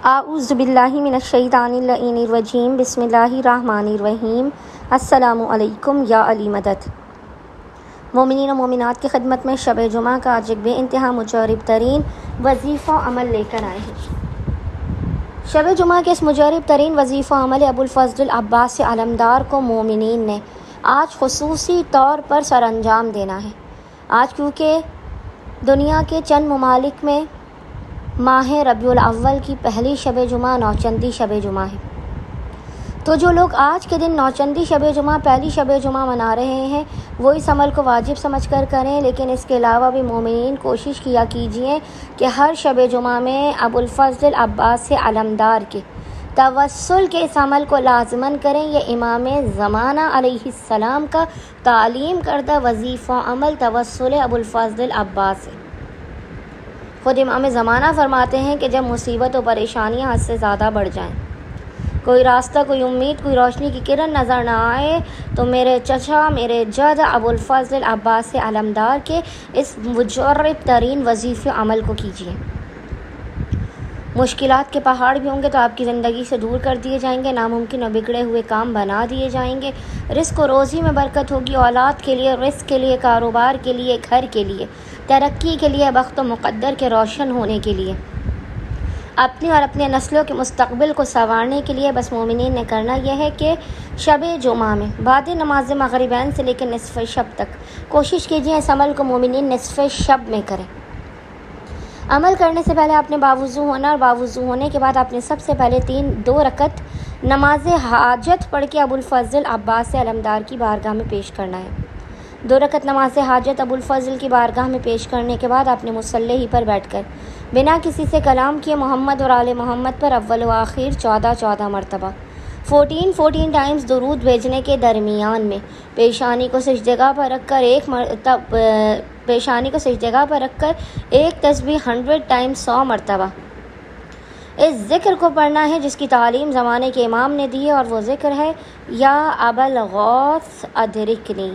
اعوذ باللہ من الشیطان اللعین الرجیم بسم اللہ الرحمن الرحیم السلام علیکم یا علی مدد۔ مومنین و مومنات کی خدمت میں شب جمعہ کا آج ایک بے انتہا مجرب ترین وظیفہ عمل لے کر آئے ہیں۔ شب جمعہ کے اس مجرب ترین وظیفہ عمل ابو الفضل عباس علمدار کو مومنین نے آج خصوصی طور پر سر انجام دینا ہے۔ آج کیونکہ دنیا کے چند ممالک میں ماہ ربیع الاول کی پہلی شب جمعہ نوچندی شب جمعہ ہے، تو جو لوگ آج کے دن نوچندی شب جمعہ پہلی شب جمعہ منا رہے ہیں وہ اس عمل کو واجب سمجھ کر کریں، لیکن اس کے علاوہ بھی مومنین کوشش کیا کیجئے کہ ہر شب جمعہ میں ابو الفضل عباس علمدار کے توسل کے اس عمل کو لازماً کریں۔ یہ امام زمانہ علیہ السلام کا تعلیم کردہ وظیفہ عمل توسل ابو الفضل عباس ہے۔ خود امام زمانہ فرماتے ہیں کہ جب مصیبت و پریشانیاں حد سے زیادہ بڑھ جائیں، کوئی راستہ، کوئی امید، کوئی روشنی کی کرن نظر نہ آئے، تو میرے چچا، میرے جد ابو الفضل عباس علمدار کے اس مجرب ترین وظیفہ عمل کو کیجیے۔ مشکلات کے پہاڑ بھی ہوں گے تو آپ کی زندگی سے دور کر دیے جائیں گے، ناممکن و بگڑے ہوئے کام بنا دیے جائیں گے، رزق و روزی میں برکت ہوگی، اولاد کے لیے، رزق کے لیے، کاروبار کے لیے، گھر کے لیے، ترقی کے لیے، بخت و مقدر کے روشن ہونے کے لیے، اپنی اور اپنے نسلوں کے مستقبل کو سنوارنے کے لیے بس مومنین نے کرنا یہ ہے کہ شب جمعہ میں بعد نماز مغربین سے لے کر نصف شب تک کوشش کیجیے اس عمل کو مومنین نصف شب میں کریں۔ عمل کرنے سے پہلے آپ نے باوضو ہونا، اور باوضو ہونے کے بعد آپ نے سب سے پہلے 2 رکعت نماز حاجت پڑھ کے ابو الفضل عباس علمدار کی بارگاہ میں پیش کرنا ہے۔ 2 رکعت نماز حاجت ابو الفضل کی بارگاہ میں پیش کرنے کے بعد آپ نے مصلی ہی پر بیٹھ کر بنا کسی سے کلام کیے محمد اور آل محمد پر اول و آخر 14 مرتبہ 14 ٹائمز درود بھیجنے کے درمیان میں پیشانی کو سجدگاہ پر رکھ کر ایک تسبیح 100 ٹائمز 100 مرتبہ اس ذکر کو پڑھنا ہے جس کی تعلیم زمانے کے امام نے دی ہے، اور وہ ذکر ہے یا ابا الغوث ادرکنی،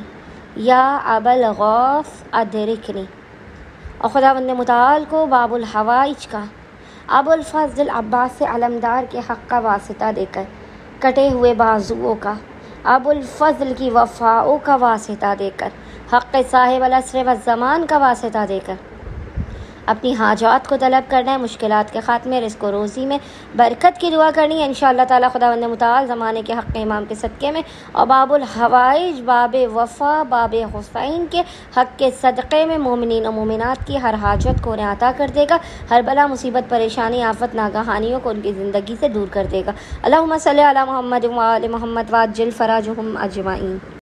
یا ابا الغوث ادرکنی۔ اور خداوند متعال کو باب الحوائج کا ابو الفضل عباس علمدار کے حق کا واسطہ دے کر، کٹے ہوئے بازوؤں کا ابو الفضل کی وفاؤں کا واسطہ دے کر، حق صاحب العصر والزمان کا واسطہ دے کر اپنی حاجات کو طلب کرنا ہے، مشکلات کے خاتمے، رزق و روزی میں برکت کی دعا کرنی ہے انشاءاللہ تعالی خداوند متعال زمانے کے حق امام کے صدقے میں، اور باب الحوائج، باب وفا، باب حسین کے حق کے صدقے میں مومنین و مومنات کی ہر حاجت کو انہیں عطا کر دے گا، ہر بلا مصیبت پریشانی آفت ناگہانیوں کو ان کی زندگی سے دور کر دے گا۔ اللہم صلی علی محمد و آل محمد وعجل فرجہم اجمعین۔